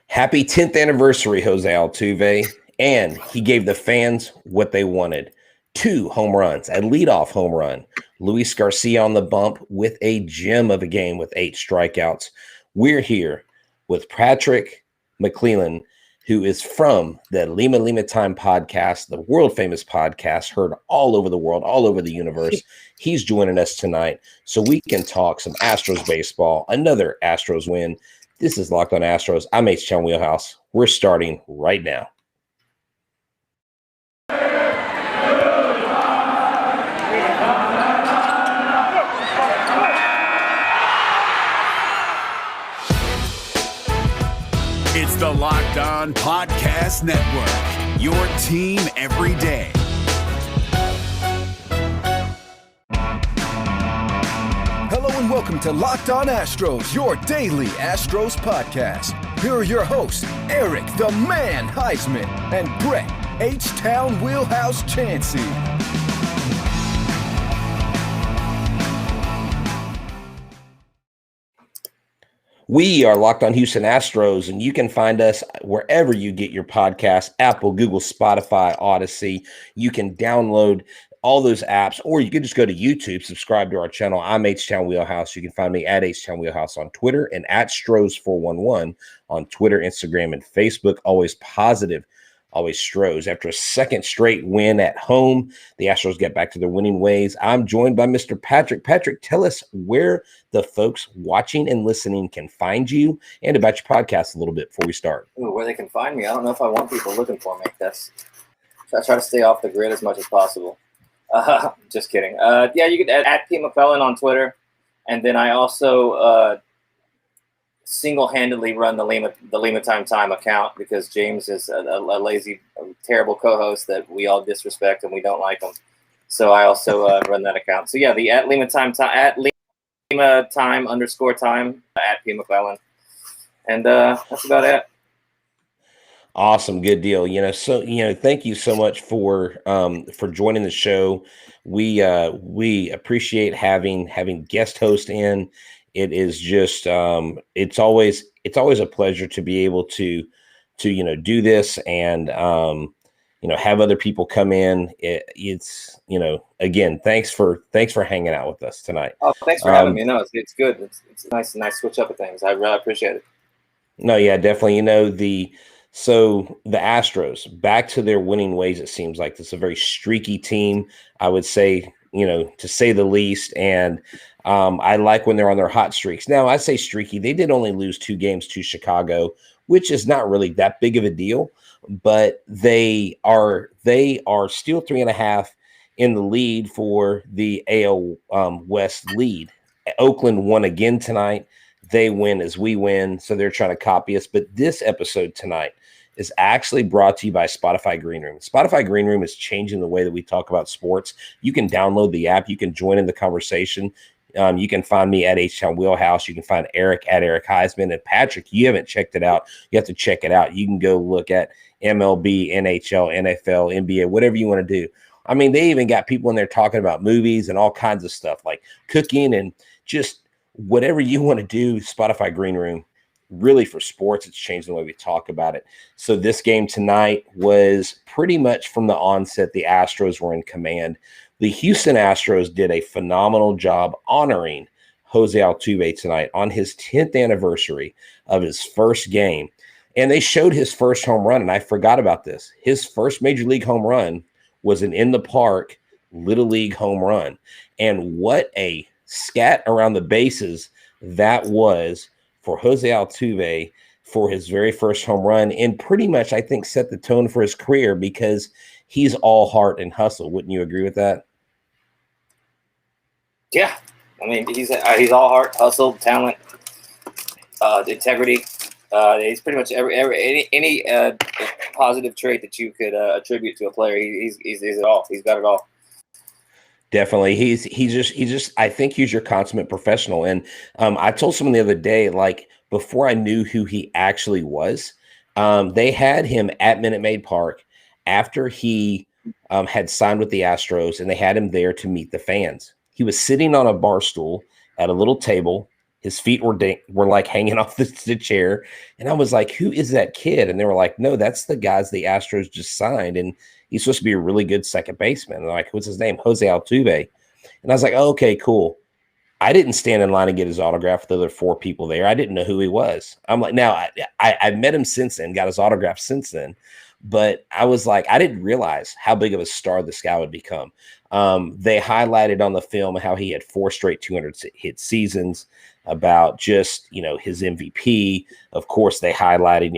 Happy 10th anniversary, Jose Altuve. And he gave the fans what they wanted. 2 home runs, a leadoff home run. Luis Garcia on the bump with a gem of a game with 8 strikeouts. We're here with Patrick McLellan, who is from the Lima Time podcast, the world famous podcast, heard all over the world, all over the universe. He's joining us tonight so we can talk some Astros baseball, another Astros win. This is Locked On Astros. I'm Htown Wheelhouse. We're starting right now. It's the Locked On Podcast Network, your team every day. Hello and welcome to Locked On Astros, your daily Astros podcast. Here are your hosts, Eric the Man Huysman and Brett Htown Wheelhouse Chancey. We are Locked On Houston Astros, and you can find us wherever you get your podcasts, Apple, Google, Spotify, Odyssey. You can download all those apps, or you can just go to YouTube, subscribe to our channel. I'm Htown Wheelhouse. You can find me at Htown Wheelhouse on Twitter and at Stros411 on Twitter, Instagram, and Facebook. Always positive, always Stros. After a second straight win at home, the Astros get back to their winning ways. I'm joined by Mr. Patrick. Patrick, tell us where the folks watching and listening can find you and about your podcast a little bit before we start. Ooh, where they can find me? I don't know if I want people looking for me. I try to stay off the grid as much as possible. Just kidding. Yeah, you can at P. McLellan on Twitter, and then I also single-handedly run the Lima Time account because James is a lazy, terrible co-host that we all disrespect and we don't like him. So I also run that account. So yeah, the at Lima Time at Lima Time _ at P. McLellan, and that's about it. Awesome. Good deal. Thank you so much for joining the show. We appreciate having guest host in. It is just it's always a pleasure to be able to do this and have other people come in. It's again, thanks for hanging out with us tonight. Oh, thanks for having me. No, it's good. It's a nice switch up of things. I really appreciate it. No, yeah, definitely. So the Astros back to their winning ways. It seems like it's a very streaky team, I would say, to say the least. And I like when they're on their hot streaks. Now, I say streaky. They did only lose 2 games to Chicago, which is not really that big of a deal. But they are still 3.5 in the lead for the AL West lead. Oakland won again tonight. They win as we win, so they're trying to copy us. But this episode tonight is actually brought to you by Spotify Green Room. Spotify Green Room is changing the way that we talk about sports. You can download the app. You can join in the conversation. You can find me at Htown Wheelhouse. You can find Eric at Eric Huysman. And Patrick, you haven't checked it out. You have to check it out. You can go look at MLB, NHL, NFL, NBA, whatever you want to do. I mean, they even got people in there talking about movies and all kinds of stuff like cooking and just whatever you want to do. Spotify Green Room, really for sports, it's changing the way we talk about it. So this game tonight was pretty much from the onset, the Astros were in command. The Houston Astros did a phenomenal job honoring Jose Altuve tonight on his 10th anniversary of his first game. And they showed his first home run, and I forgot about this. His first major league home run was an in-the-park Little League home run. And what a scat around the bases that was for Jose Altuve for his very first home run, and pretty much I think set the tone for his career because he's all heart and hustle. Wouldn't you agree with that? Yeah, I mean he's all heart, hustle, talent, integrity. He's pretty much any positive trait that you could attribute to a player. He's it all. He's got it all. Definitely. He's just I think he's your consummate professional. And I told someone the other day, like before I knew who he actually was, they had him at Minute Maid Park after he had signed with the Astros, and they had him there to meet the fans. He was sitting on a bar stool at a little table His feet were like hanging off the chair. And I was like, who is that kid? And they were like, no, that's the guys the Astros just signed. And he's supposed to be a really good second baseman. And they're like, what's his name? Jose Altuve. And I was like, oh, okay, cool. I didn't stand in line and get his autograph with the other 4 people there. I didn't know who he was. I'm like, now I've met him since then, got his autograph since then. But I was like, I didn't realize how big of a star this guy would become. They highlighted on the film how he had 4 straight 200-hit seasons, about just, his MVP. Of course, they highlighted,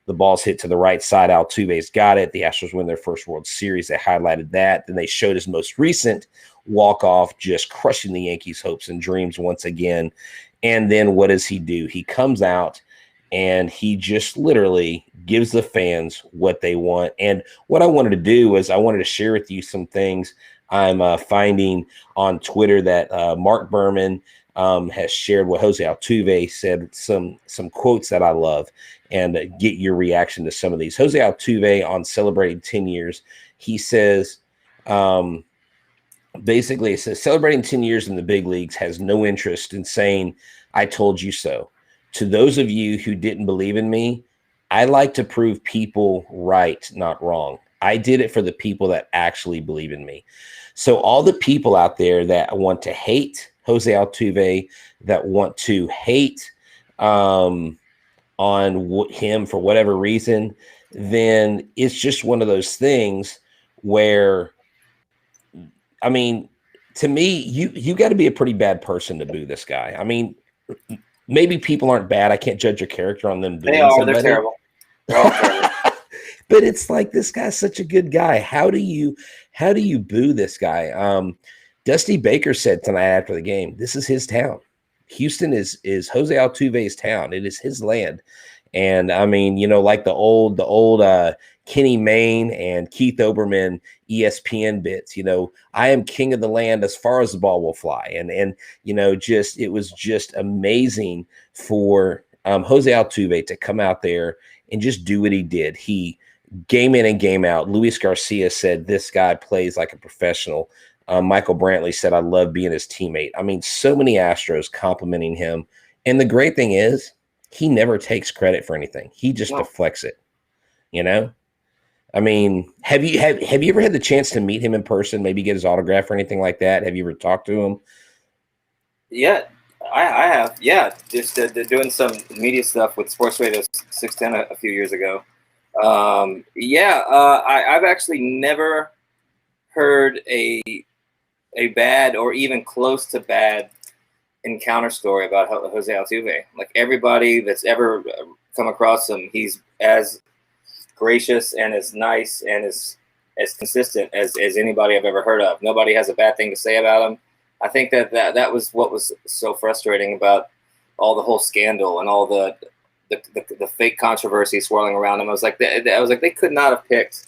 the ball's hit to the right side. Altuve's got it. The Astros win their first World Series. They highlighted that. Then they showed his most recent walk-off, just crushing the Yankees' hopes and dreams once again. And then what does he do? He comes out and he just literally gives the fans what they want. And what I wanted to do was I wanted to share with you some things I'm finding on Twitter that Mark Berman has shared what Jose Altuve said, some quotes that I love, and get your reaction to some of these. Jose Altuve, on celebrating 10 years, he says, basically, it says, celebrating 10 years in the big leagues has no interest in saying, I told you so. To those of you who didn't believe in me, I like to prove people right, not wrong. I did it for the people that actually believe in me. So all the people out there that want to hate Jose Altuve, that want to hate on him for whatever reason, then it's just one of those things where, I mean, to me, you got to be a pretty bad person to boo this guy. I mean, maybe people aren't bad. I can't judge your character on them. They are. Somebody. They're terrible. They're all terrible. But it's like, this guy's such a good guy. How do you boo this guy? Dusty Baker said tonight after the game, this is his town. Houston is Jose Altuve's town. It is his land. And I mean, like the old Kenny Mayne and Keith Olbermann ESPN bits, I am king of the land as far as the ball will fly. And it was just amazing for Jose Altuve to come out there and just do what he did. He game in and game out. Luis Garcia said, this guy plays like a professional. Michael Brantley said, I love being his teammate. I mean, so many Astros complimenting him. And the great thing is, he never takes credit for anything. He just deflects it, I mean, have you ever had the chance to meet him in person, maybe get his autograph or anything like that? Have you ever talked to him? Yeah, I have. Yeah, just doing some media stuff with Sports Radio 610 a few years ago. I've actually never heard a bad or even close to bad encounter story about Jose Altuve. Like, everybody that's ever come across him, he's as gracious and as nice and as consistent as anybody I've ever heard of. Nobody has a bad thing to say about him. I think that was what was so frustrating about all the whole scandal and all the fake controversy swirling around him. I was like, they could not have picked.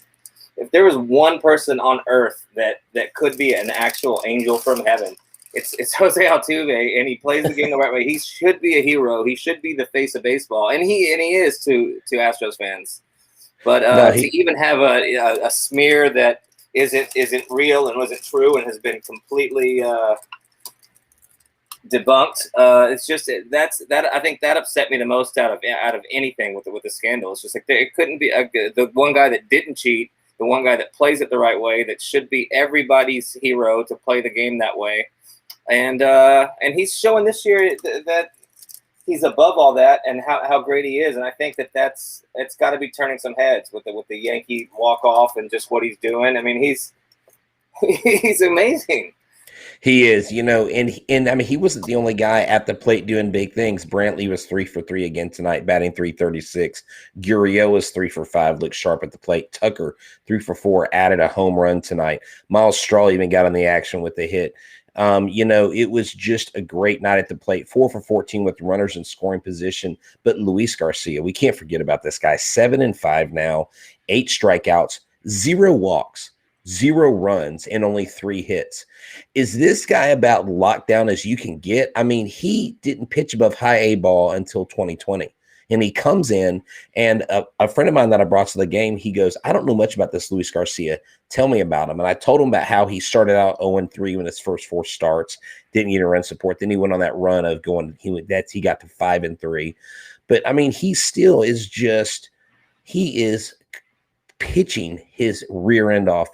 If there was one person on earth that could be an actual angel from heaven, it's Jose Altuve, and he plays the game the right way. He should be a hero. He should be the face of baseball, and he is to Astros fans. But to even have a smear that isn't real and wasn't true and has been completely debunked, it's just that I think that upset me the most out of anything with the scandal. It's just like, it couldn't be the one guy that didn't cheat, the one guy that plays it the right way, that should be everybody's hero to play the game that way, and he's showing this year that he's above all that and how great he is. And I think it's got to be turning some heads with the Yankee walk off and just what he's doing. I mean, he's amazing. He is, and I mean, he wasn't the only guy at the plate doing big things. Brantley was 3 for 3 again tonight, batting .336. Gurriel was 3 for 5, looked sharp at the plate. Tucker 3 for 4, added a home run tonight. Miles Straw even got on the action with a hit. It was just a great night at the plate. 4 for 14 with runners in scoring position. But Luis Garcia, we can't forget about this guy. 7-5 now, 8 strikeouts, 0 walks, 0 runs, and only 3 hits. Is this guy about lockdown as you can get? I mean, he didn't pitch above high A ball until 2020. And he comes in, and a friend of mine that I brought to the game, he goes, I don't know much about this Luis Garcia. Tell me about him. And I told him about how he started out 0-3 when his first 4 starts, didn't get a run support. Then he went on that run of going, he got to 5-3. But I mean, he still is he is pitching his rear end off.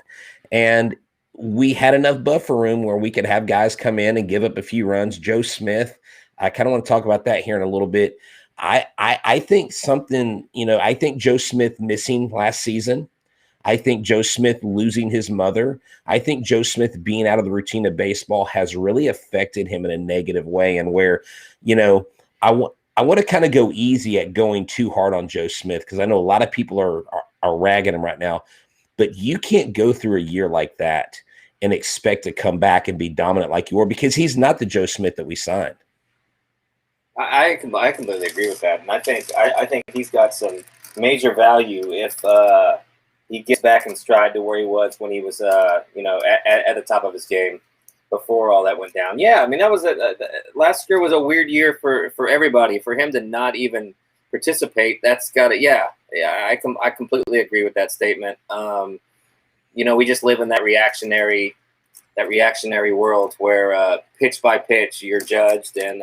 And we had enough buffer room where we could have guys come in and give up a few runs. Joe Smith, I kind of want to talk about that here in a little bit. I think something, I think Joe Smith missing last season. I think Joe Smith losing his mother. I think Joe Smith being out of the routine of baseball has really affected him in a negative way. And where, I want to kind of go easy at going too hard on Joe Smith, because I know a lot of people are ragging him right now. But you can't go through a year like that and expect to come back and be dominant like you were, because he's not the Joe Smith that we signed. I completely agree with that, and I think he's got some major value if he gets back in stride to where he was when he was at the top of his game before all that went down. Yeah, I mean, that was last year was a weird year for everybody. For him to not even participate, that's got to I completely agree with that statement. We just live in that reactionary world where pitch by pitch you're judged, and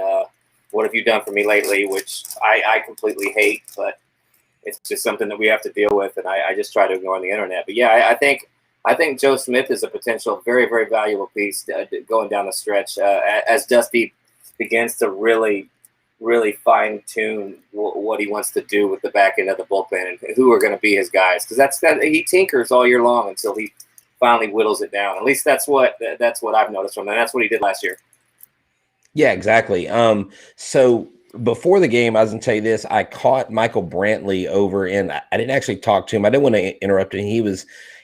what have you done for me lately, which I completely hate, but it's just something that we have to deal with, and I just try to ignore on the internet. But yeah, I think Joe Smith is a potential very, very valuable piece going down the stretch as Dusty begins to really fine tune what he wants to do with the back end of the bullpen and who are going to be his guys. Because he tinkers all year long until he finally whittles it down. At least that's what I've noticed from him. And that's what he did last year. Yeah, exactly. So before the game, I was going to tell you this. I caught Michael Brantley over, and I didn't actually talk to him. I didn't want to interrupt him.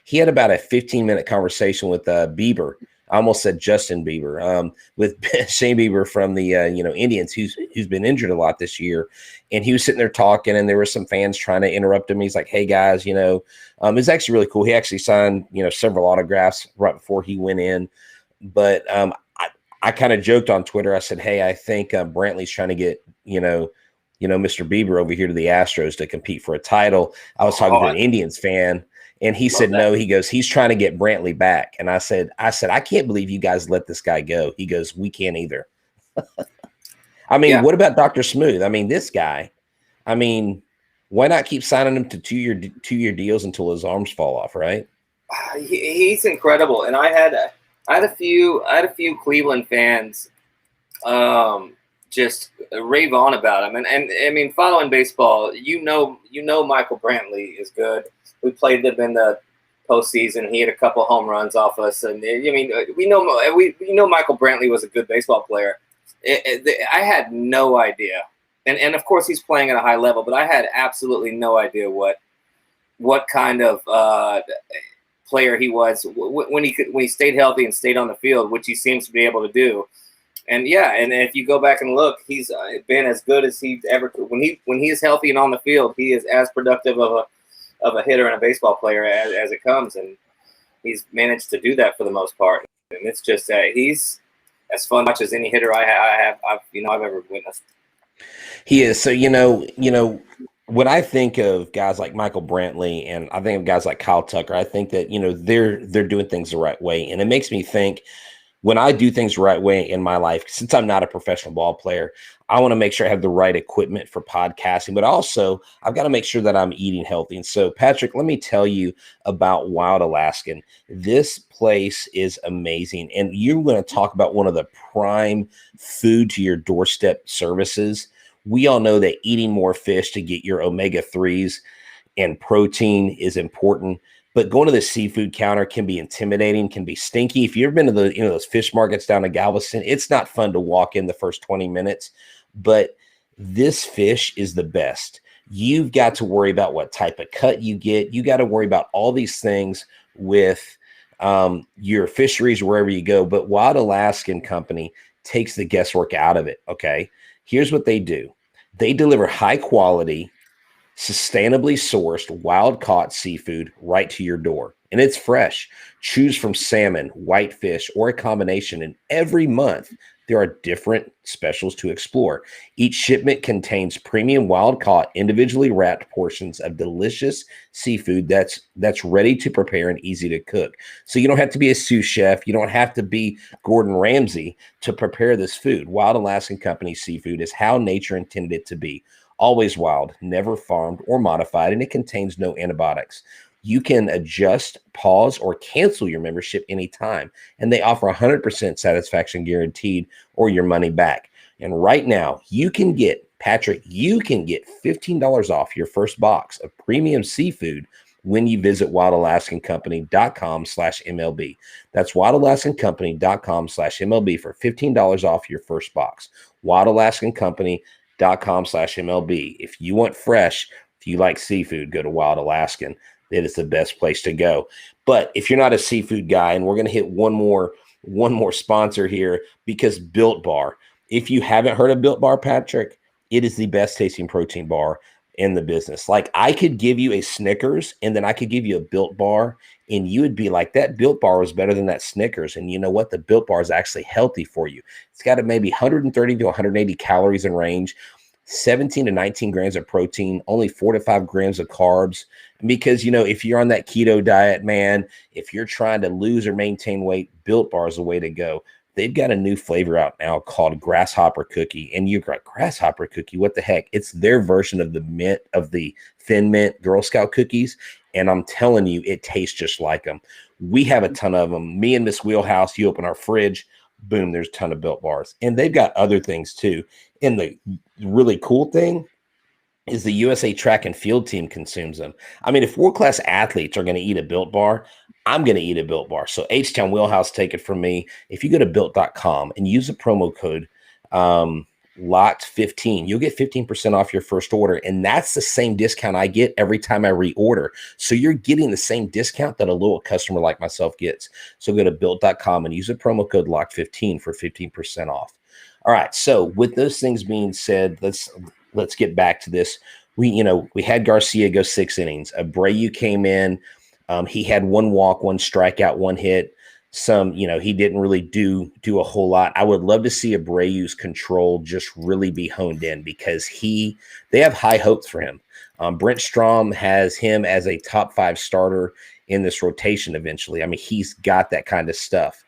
He had about a 15-minute conversation with Bieber. I almost said Justin Bieber, with Shane Bieber from the Indians, who's been injured a lot this year, and he was sitting there talking, and there were some fans trying to interrupt him. He's like, "Hey guys, it's actually really cool." He actually signed several autographs right before he went in, but I kind of joked on Twitter. I said, "Hey, I think Brantley's trying to get Mr. Bieber over here to the Astros to compete for a title." I was talking to an Indians fan. And he said, no, he goes, he's trying to get Brantley back. And I said, I can't believe you guys let this guy go. He goes, we can't either. I mean, What about Dr. Smooth? I mean, this guy, why not keep signing him to two-year deals until his arms fall off, right? He's incredible. And I had a few Cleveland fans just rave on about him. And I mean, following baseball, Michael Brantley is good. We played them in the postseason. He had a couple home runs off us, and we know Michael Brantley was a good baseball player. I had no idea, and of course he's playing at a high level, but I had absolutely no idea what kind of player he was when he stayed healthy and stayed on the field, which he seems to be able to do. And and if you go back and look, he's been as good as he ever could. When he is healthy and on the field, he is as productive of a hitter and a baseball player as it comes, and he's managed to do that for the most part. And it's just he's as fun to watch as any hitter I've ever witnessed. He is. So when I think of guys like Michael Brantley, and I think of guys like Kyle Tucker, I think that they're doing things the right way, and it makes me think. When I do things the right way in my life, since I'm not a professional ball player, I want to make sure I have the right equipment for podcasting, but also I've got to make sure that I'm eating healthy. And so, Patrick, let me tell you about Wild Alaskan. This place is amazing. And you're going to talk about one of the prime food to your doorstep services. We all know that eating more fish to get your omega-3s and protein is important. But going to the seafood counter can be intimidating, can be stinky. If you've ever been to those fish markets down in Galveston, it's not fun to walk in the first 20 minutes. But this fish is the best. You've got to worry about what type of cut you get. You got to worry about all these things with your fisheries wherever you go. But Wild Alaskan Company takes the guesswork out of it. Okay, here's what they do: they deliver high quality, sustainably sourced, wild-caught seafood right to your door. And it's fresh. Choose from salmon, whitefish, or a combination. And every month, there are different specials to explore. Each shipment contains premium wild-caught, individually wrapped portions of delicious seafood that's ready to prepare and easy to cook. So you don't have to be a sous chef. You don't have to be Gordon Ramsay to prepare this food. Wild Alaskan Company seafood is how nature intended it to be. Always wild, never farmed or modified, and it contains no antibiotics. You can adjust, pause, or cancel your membership anytime, and they offer 100% satisfaction guaranteed or your money back. And right now, you can get $15 off your first box of premium seafood when you visit wildalaskancompany.com/MLB. That's wildalaskancompany.com/MLB for $15 off your first box. wildalaskancompany.com/MLB. If you want fresh, if you like seafood, go to Wild Alaskan. It is the best place to go. But if you're not a seafood guy, and we're going to hit one more sponsor here, because Built Bar. If you haven't heard of Built Bar, Patrick, it is the best tasting protein bar in the business. Like, I could give you a Snickers and then I could give you a Built Bar, and you would be like, that Built Bar was better than that Snickers. And you know what? The Built Bar is actually healthy for you. It's got maybe 130 to 180 calories in range, 17 to 19 grams of protein, only 4 to 5 grams of carbs. Because, if you're on that keto diet, man, if you're trying to lose or maintain weight, Built Bar is the way to go. They've got a new flavor out now called Grasshopper Cookie. And you're like, Grasshopper Cookie? What the heck? It's their version of the Thin Mint Girl Scout cookies. And I'm telling you, it tastes just like them. We have a ton of them. Me and Miss Wheelhouse, you open our fridge, boom, there's a ton of Built Bars. And they've got other things too. And the really cool thing is the USA track and field team consumes them. I mean, if world-class athletes are going to eat a Built Bar, I'm going to eat a Built Bar. So Htown Wheelhouse, take it from me. If you go to built.com and use the promo code LOCKED15, you'll get 15% off your first order. And that's the same discount I get every time I reorder. So you're getting the same discount that a loyal customer like myself gets. So go to built.com and use the promo code LOCKED15 for 15% off. All right. So with those things being said, let's get back to this. We had Garcia go 6 innings. Abreu came in. He had 1 walk, 1 strikeout, 1 hit. He didn't really do a whole lot. I would love to see Abreu's control just really be honed in, because they have high hopes for him. Brent Strom has him as a top 5 starter in this rotation eventually. I mean, he's got that kind of stuff.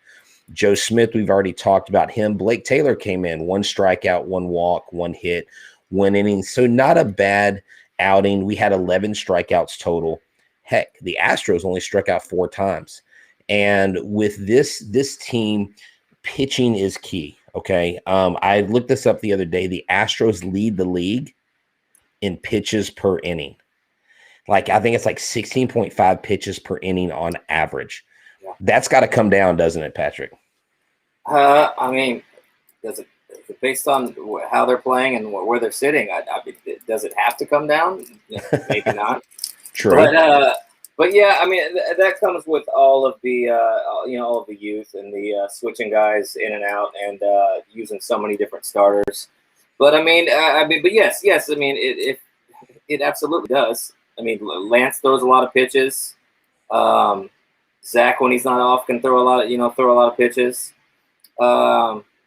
Joe Smith, we've already talked about him. Blake Taylor came in, 1 strikeout, 1 walk, 1 hit, 1 inning. So not a bad outing. We had 11 strikeouts total. Heck, the Astros only struck out 4 times. And with this team, pitching is key. Okay. I looked this up the other day. The Astros lead the league in pitches per inning. Like, I think it's like 16.5 pitches per inning on average. Yeah. That's got to come down, doesn't it, Patrick? I mean, based on how they're playing and where they're sitting, does it have to come down? Yeah, maybe not. True. But yeah, I mean, that comes with all of the all of the youth and the switching guys in and out, and using so many different starters. But yes. I mean, it absolutely does. I mean, Lance throws a lot of pitches. Zach, when he's not off, can throw a lot of pitches.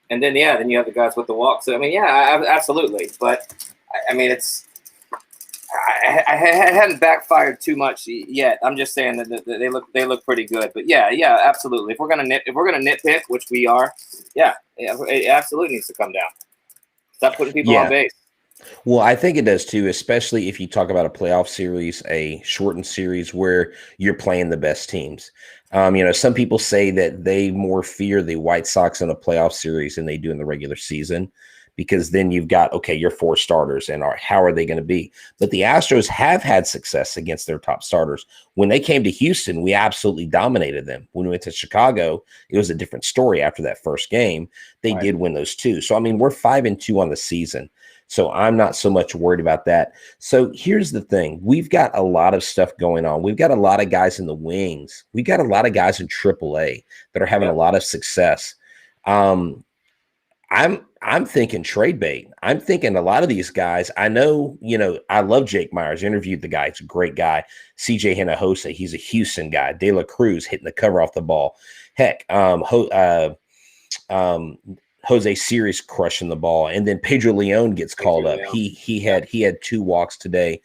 And then you have the guys with the walk. So I mean, yeah, absolutely. But I mean, I hadn't backfired too much yet. I'm just saying that they look pretty good. But yeah, absolutely. If we're gonna nitpick, which we are, it absolutely needs to come down. Stop putting people on base. Well, I think it does too, especially if you talk about a playoff series, a shortened series where you're playing the best teams. Some people say that they more fear the White Sox in a playoff series than they do in the regular season, because then you've got, your 4 starters, and how are they going to be? But the Astros have had success against their top starters. When they came to Houston, we absolutely dominated them. When we went to Chicago, it was a different story after that first game. They did win those 2. So, I mean, we're 5-2 on the season. So I'm not so much worried about that. So here's the thing. We've got a lot of stuff going on. We've got a lot of guys in the wings. We've got a lot of guys in AAA that are having a lot of success. I'm thinking trade bait. I'm thinking a lot of these guys. I know, I love Jake Myers. Interviewed the guy. He's a great guy. CJ Hinojosa, he's a Houston guy. De La Cruz hitting the cover off the ball. Heck, Jose Sirius crushing the ball, and then Pedro Leon gets called up. Leon. He had 2 walks today.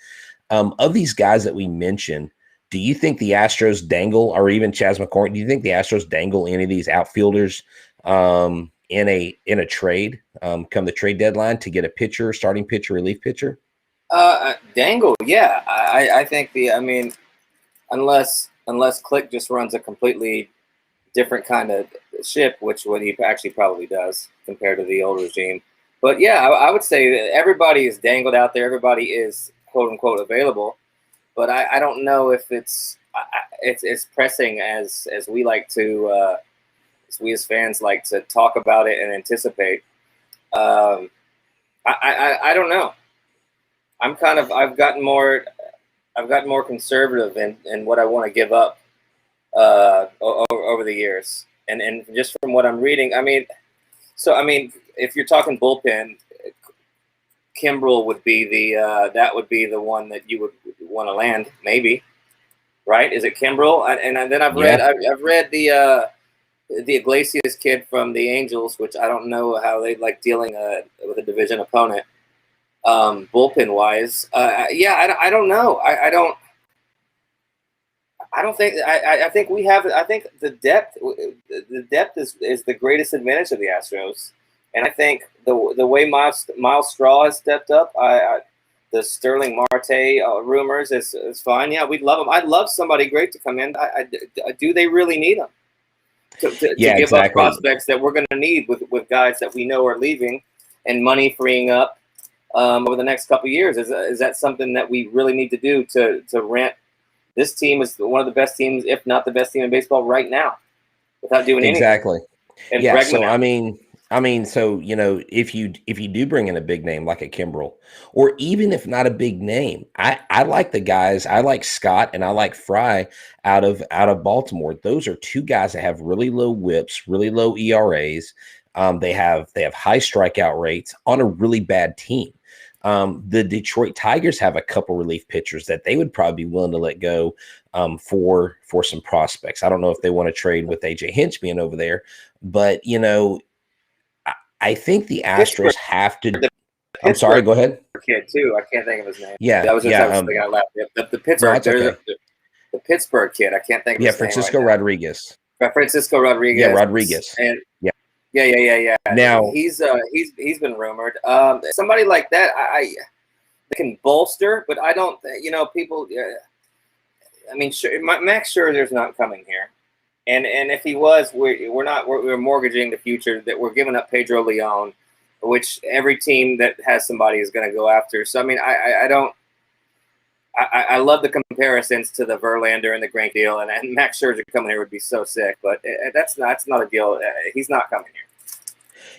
Of these guys that we mentioned, do you think the Astros dangle, or even Chas McCormick, do you think the Astros dangle any of these outfielders in a trade come the trade deadline to get a pitcher, starting pitcher, relief pitcher? Dangle, yeah. I think unless Click just runs a completely different kind of ship, which what he actually probably does compared to the old regime. But yeah, I would say that everybody is dangled out there. Everybody is quote unquote available, but I don't know if it's pressing as we like to, as we as fans like to talk about it and anticipate. I don't know. I've gotten more conservative in what I want to give up over the years, and just from what I'm reading, if you're talking bullpen, Kimbrel would be the one that you would want to land, maybe, right? Is it Kimbrel? And then I've read the Iglesias kid from the Angels, which I don't know how they like dealing with a division opponent. Bullpen wise, I don't know. I think we have. I think the depth is the greatest advantage of the Astros, and I think the way Miles Straw has stepped up, the Sterling Marte rumors is fine. Yeah, we'd love him. I'd love somebody great to come in. Do they really need him to give up prospects that we're going to need with guys that we know are leaving and money freeing up over the next couple of years? Is that something that we really need to do to rent? This team is one of the best teams, if not the best team in baseball right now, without doing anything. Exactly. And yeah. Bregman So if you do bring in a big name like a Kimbrel, or even if not a big name, I like the guys. I like Scott and I like Fry out of Baltimore. Those are 2 guys that have really low WHIPs, really low ERAs. They have high strikeout rates on a really bad team. The Detroit Tigers have a couple relief pitchers that they would probably be willing to let go for some prospects. I don't know if they want to trade with AJ Hinch being over there, but I think the Astros have to. I'm sorry. Go ahead. Kid too. I can't think of his name. Yeah, that was just something I left. The Pittsburgh. No, okay. the Pittsburgh kid. I can't think of his Francisco name right Rodriguez. Francisco Rodriguez. Yeah, Rodriguez. And yeah. Now he's been rumored. Somebody like that, I can bolster, but I don't. People. Max Scherzer's not coming here, and if he was, we're mortgaging the future. That we're giving up Pedro Leon, which every team that has somebody is going to go after. So I don't. I love the comparisons to the Verlander and the Greinke deal, and Max Scherzer coming here would be so sick. But that's not a deal. He's not coming here.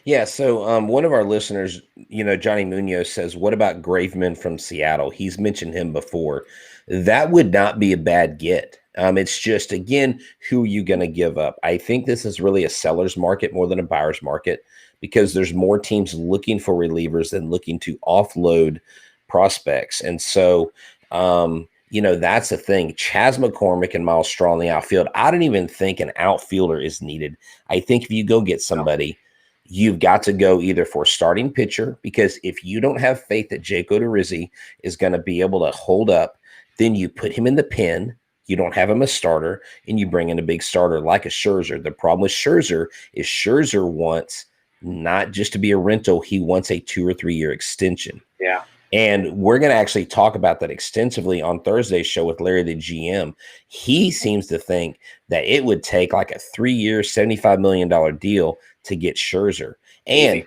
Yeah. So one of our listeners, Johnny Munoz says, "What about Graveman from Seattle? He's mentioned him before. That would not be a bad get. It's just, again, who are you going to give up? I think this is really a seller's market more than a buyer's market because there's more teams looking for relievers than looking to offload prospects, and so." That's the thing. Chas McCormick and Miles Straw in the outfield. I don't even think an outfielder is needed. I think if you go get somebody, you've got to go either for starting pitcher, because if you don't have faith that Jake Odorizzi is going to be able to hold up, then you put him in the pen. You don't have him a starter, and you bring in a big starter like a Scherzer. The problem with Scherzer is Scherzer wants not just to be a rental. He wants a 2 or 3 year extension. Yeah. And we're going to actually talk about that extensively on Thursday's show with Larry, the GM. He seems to think that it would take like a 3-year, $75 million deal to get Scherzer. And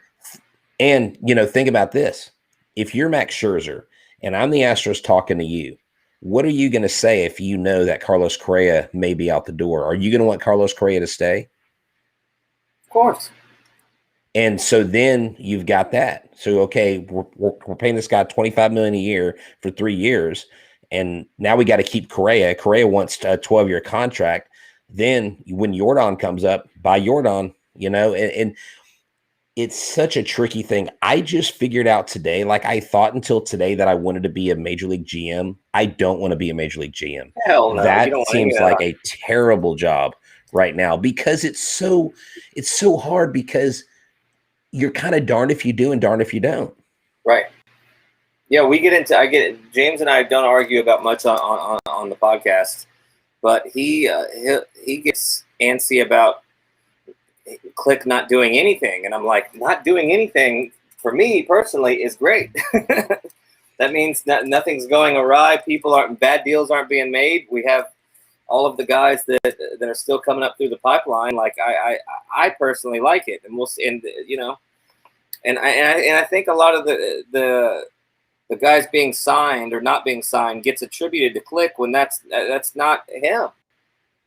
think about this. If you're Max Scherzer and I'm the Astros talking to you, what are you going to say if you know that Carlos Correa may be out the door? Are you going to want Carlos Correa to stay? Of course. And so then you've got that. So, okay, we're paying this guy $25 million a year for 3 years. And now we got to keep Correa. Correa wants a 12-year contract. Then when Yordan comes up, buy Yordan, and it's such a tricky thing. I just figured out today, like I thought until today that I wanted to be a major league GM. I don't want to be a major league GM. Hell no, that seems like a terrible job right now because it's so hard because you're kind of darned if you do and darned if you don't. Right. Yeah, James and I don't argue about much on the podcast, but he gets antsy about Click not doing anything, and I'm like, not doing anything for me personally is great. That means nothing's going awry. Bad deals aren't being made. We have all of the guys that are still coming up through the pipeline. Like I personally like it, and we'll see. And and I think a lot of the guys being signed or not being signed gets attributed to Click when that's not him.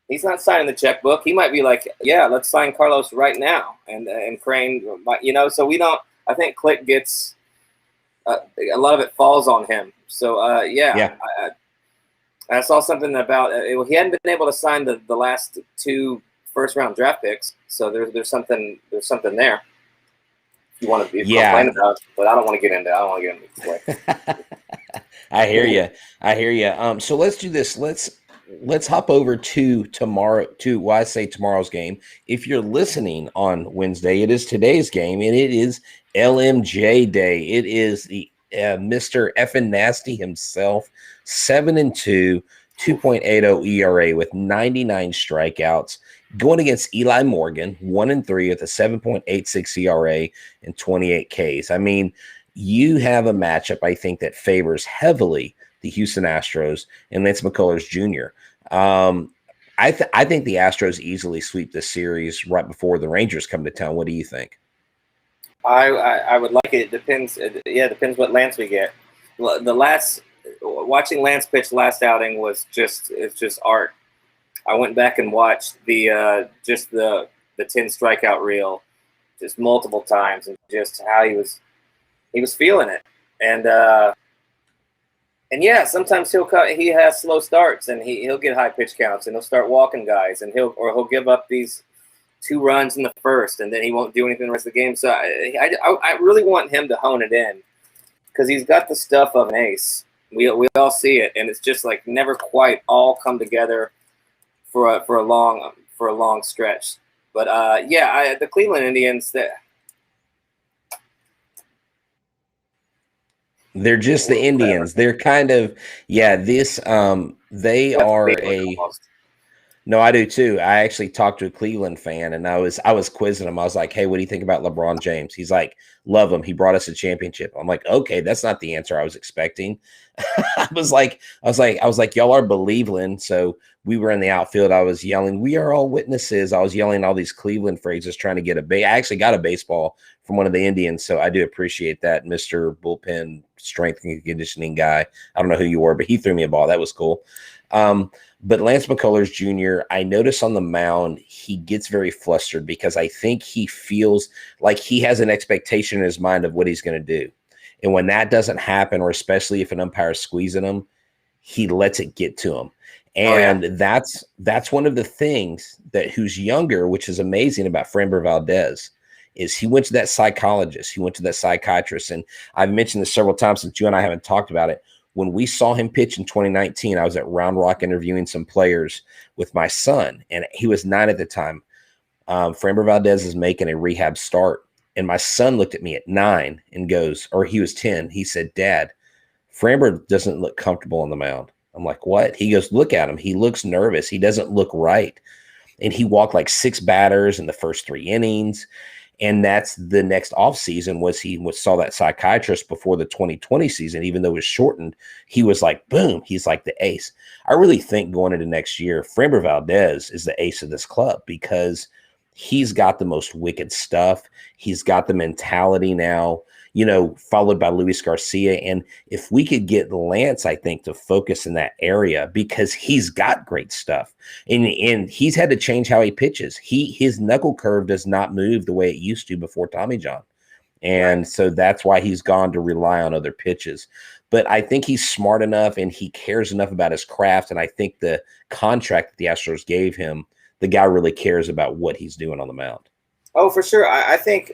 He's not signing the checkbook. He might be like, yeah, let's sign Carlos right now, and Crane, So we don't. I think Click gets a lot of it falls on him. So yeah. I saw something about he hadn't been able to sign the last 2 first-round draft picks. So there's something there. You want to complain about it, but I don't want to get into Click. I hear you. So let's do this. Let's hop over to tomorrow's game. If you're listening on Wednesday, it is today's game, and it is LMJ Day. It is the Mr. Effin Nasty himself, 7-2, 2.80 ERA with 99 strikeouts, going against Eli Morgan, 1-3 with a 7.86 ERA and 28 Ks. I mean, you have a matchup, I think, that favors heavily the Houston Astros and Lance McCullers Jr. I think the Astros easily sweep this series right before the Rangers come to town. What do you think? I would like it. It depends. It depends what Lance we get. Watching Lance pitch last outing was just art. I went back and watched the 10 strikeout reel just multiple times, and just how he was feeling it. And yeah, sometimes he has slow starts, and he'll get high pitch counts, and he'll start walking guys, and he'll give up these 2 runs in the first, and then he won't do anything the rest of the game. So I really want him to hone it in, because he's got the stuff of an ace. We all see it, and it's just like never quite all come together for a long stretch. But the Cleveland Indians, they're just the Indians. They're kind of they are a. No, I do too. I actually talked to a Cleveland fan, and I was quizzing him. I was like, "Hey, what do you think about LeBron James?" He's like, "Love him. He brought us a championship." I'm like, "Okay, that's not the answer I was expecting." I was like, "Y'all are Believeland." So we were in the outfield. I was yelling, "We are all witnesses." I was yelling all these Cleveland phrases, trying to get I actually got a baseball from one of the Indians, so I do appreciate that, Mr. Bullpen Strength and Conditioning guy. I don't know who you were, but he threw me a ball. That was cool. But Lance McCullers Jr., I notice on the mound, he gets very flustered because I think he feels like he has an expectation in his mind of what he's going to do. And when that doesn't happen, or especially if an umpire is squeezing him, he lets it get to him. And that's one of the things that who's younger, which is amazing about Framber Valdez, is he went to that psychologist. He went to that psychiatrist. And I've mentioned this several times since you and I haven't talked about it. When we saw him pitch in 2019, I was at Round Rock interviewing some players with my son, and he was 9 at the time. Framber Valdez is making a rehab start, and my son looked at me at 9 and goes, or he was 10. He said, "Dad, Framber doesn't look comfortable on the mound." I'm like, "What?" He goes, "Look at him. He looks nervous. He doesn't look right." And he walked like 6 batters in the first 3 innings. And that's the next offseason saw that psychiatrist before the 2020 season, even though it was shortened. He was like, boom, he's like the ace. I really think going into next year, Framber Valdez is the ace of this club because he's got the most wicked stuff. He's got the mentality now, followed by Luis Garcia. And if we could get Lance, I think, to focus in that area because he's got great stuff. And he's had to change how he pitches. His knuckle curve does not move the way it used to before Tommy John. And so that's why he's gone to rely on other pitches. But I think he's smart enough and he cares enough about his craft. And I think the contract that the Astros gave him, the guy really cares about what he's doing on the mound. Oh, for sure. I think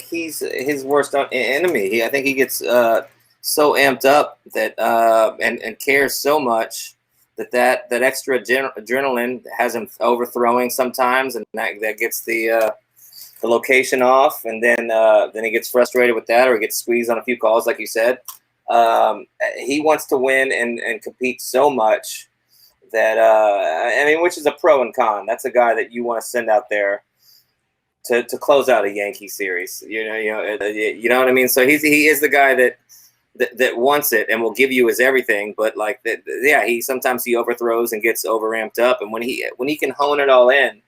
he's his worst enemy. I think he gets so amped up that and cares so much that extra adrenaline has him overthrowing sometimes, and that gets the the location off, and then he gets frustrated with that, or he gets squeezed on a few calls, like you said. He wants to win and compete so much that which is a pro and con. That's a guy that you want to send out there to close out a Yankee series. You know what I mean. So he is the guy that wants it and will give you his everything. But like that, yeah, he sometimes overthrows and gets overamped up. And when he can hone it all in,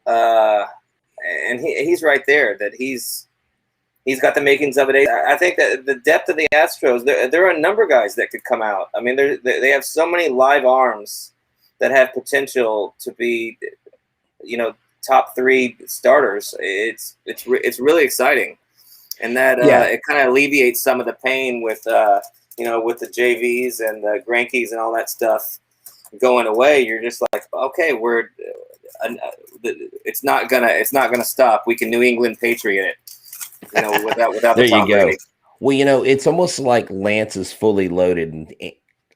and he's right there. That he's got the makings of it. I think that the depth of the Astros, there are a number of guys that could come out. I mean, they have so many live arms that have potential to be, top 3 starters. It's really exciting, and that it kind of alleviates some of the pain with with the JVs and the Grankies and all that stuff going away. You're just like, okay, it's not gonna stop. We can New England Patriot it. Without there the top you go. rating. Well, it's almost like Lance is fully loaded.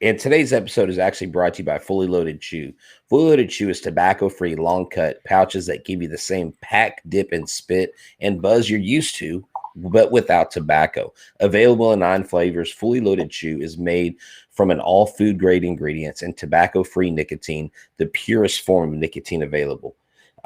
And today's episode is actually brought to you by Fully Loaded Chew. Fully Loaded Chew is tobacco-free, long-cut pouches that give you the same pack, dip, and spit and buzz you're used to, but without tobacco. Available in 9 flavors, Fully Loaded Chew is made from an all food-grade ingredients and tobacco-free nicotine, the purest form of nicotine available.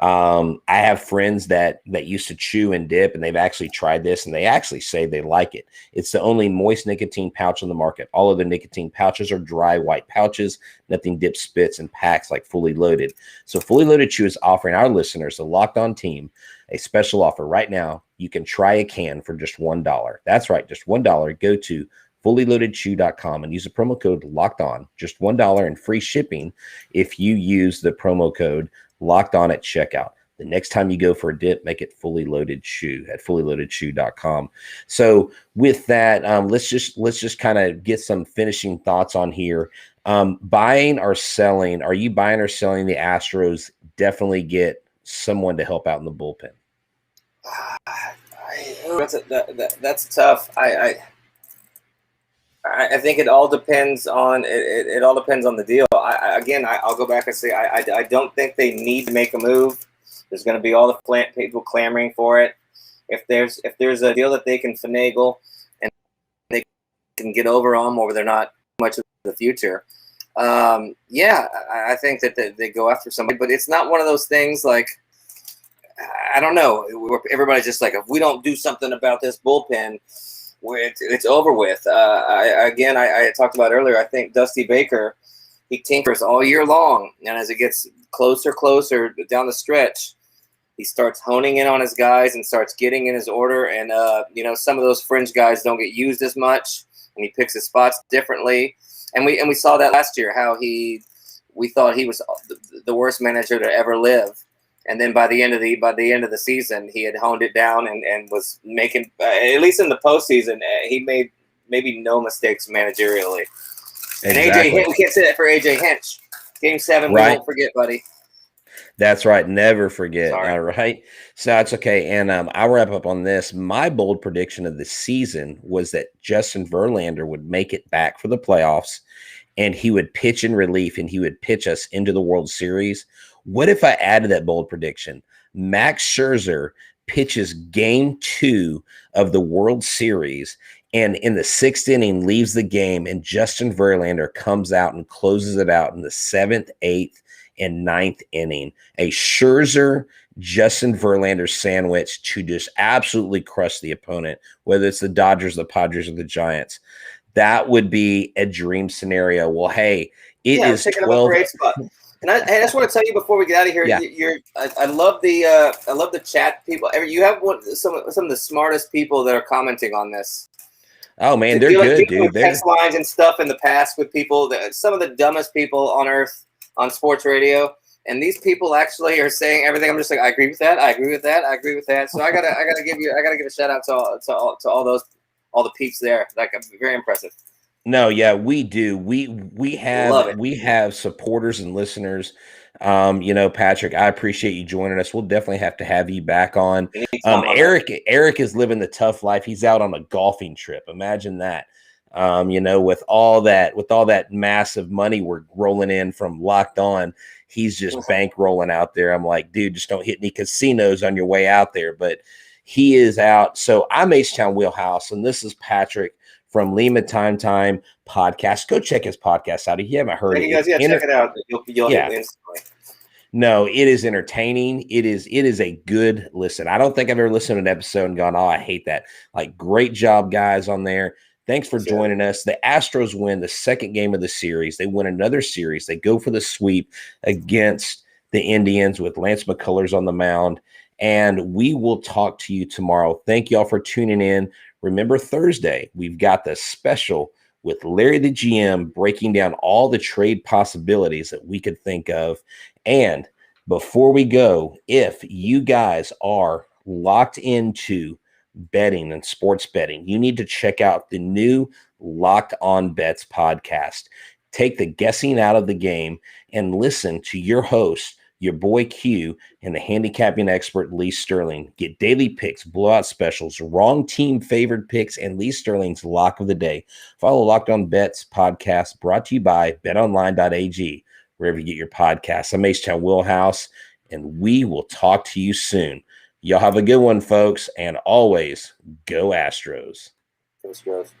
I have friends that used to chew and dip, and they've actually tried this, and they actually say they like it. It's the only moist nicotine pouch on the market. All of the nicotine pouches are dry white pouches. Nothing dips, spits, and packs like Fully Loaded. So Fully Loaded Chew is offering our listeners, the Locked On team, a special offer right now. You can try a can for just $1. That's right, just $1. Go to fullyloadedchew.com and use the promo code Locked On. Just $1 and free shipping if you use the promo code Locked On at checkout. The next time you go for a dip, make it Fully Loaded Chew at fullyloadedchew.com. So with that, let's just kind of get some finishing thoughts on here. Buying or selling? Are you buying or selling the Astros? Definitely get someone to help out in the bullpen. That's tough. I think it all depends on it all depends on the deal. I'll go back and say I don't think they need to make a move. There's going to be all the people clamoring for it. If there's a deal that they can finagle and they can get over on, or they're not much of the future, I think that they go after somebody. But it's not one of those things like, I don't know, where everybody's just like, if we don't do something about this bullpen, where it's over with. I talked about earlier, I think Dusty Baker, he tinkers all year long, and as it gets closer down the stretch, he starts honing in on his guys and starts getting in his order. And some of those fringe guys don't get used as much, and he picks his spots differently. And we saw that last year, how we thought he was the worst manager to ever live. And then by the end of the season, he had honed it down and was making, at least in the postseason, he made maybe no mistakes managerially. And Exactly. AJ, we can't say that for AJ Hinch. Game 7, Right. We won't forget, buddy. That's right. Never forget. Sorry. All right. So it's okay. And I'll wrap up on this. My bold prediction of the season was that Justin Verlander would make it back for the playoffs, and he would pitch in relief, and he would pitch us into the World Series. What if I added that bold prediction? Max Scherzer pitches game 2 of the World Series, and in the 6th inning leaves the game, and Justin Verlander comes out and closes it out in the 7th, 8th, and 9th inning. A Scherzer Justin Verlander sandwich to just absolutely crush the opponent, whether it's the Dodgers, the Padres, or the Giants. That would be a dream scenario. Well, hey, it is 12. And I just want to tell you before we get out of here, I love the chat people. You have some of the smartest people that are commenting on this. Oh man, they're good, dude. Text lines and stuff in the past with people, some of the dumbest people on earth on sports radio, and these people actually are saying everything. I'm just like, I agree with that. I agree with that. I agree with that. So I gotta give a shout out to all the peeps there. Like, very impressive. No, yeah, we do. We have supporters and listeners. Patrick, I appreciate you joining us. We'll definitely have to have you back on. Eric is living the tough life. He's out on a golfing trip. Imagine that. With all that massive money we're rolling in from Locked On, he's just bankrolling out there. I'm like, dude, just don't hit any casinos on your way out there. But he is out. So I'm Htown Wheelhouse, and this is Patrick from Lima Time podcast. Go check his podcast out. If you haven't heard it, check it out. You'll hit instantly. No, it is entertaining. It is a good listen. I don't think I've ever listened to an episode and gone, oh, I hate that. Like, great job, guys, on there. Thanks for joining us. The Astros win the second game of the series. They win another series. They go for the sweep against the Indians with Lance McCullers on the mound. And we will talk to you tomorrow. Thank you all for tuning in. Remember, Thursday, we've got the special with Larry the GM breaking down all the trade possibilities that we could think of. And before we go, if you guys are locked into betting and sports betting, you need to check out the new Locked On Bets podcast. Take the guessing out of the game and listen to your host, your boy Q, and the handicapping expert Lee Sterling. Get daily picks, blowout specials, wrong team favored picks, and Lee Sterling's lock of the day. Follow Locked On Bets podcast, brought to you by betonline.ag, wherever you get your podcasts. I'm Htown Wheelhouse, and we will talk to you soon. Y'all have a good one, folks, and always go Astros. Astros.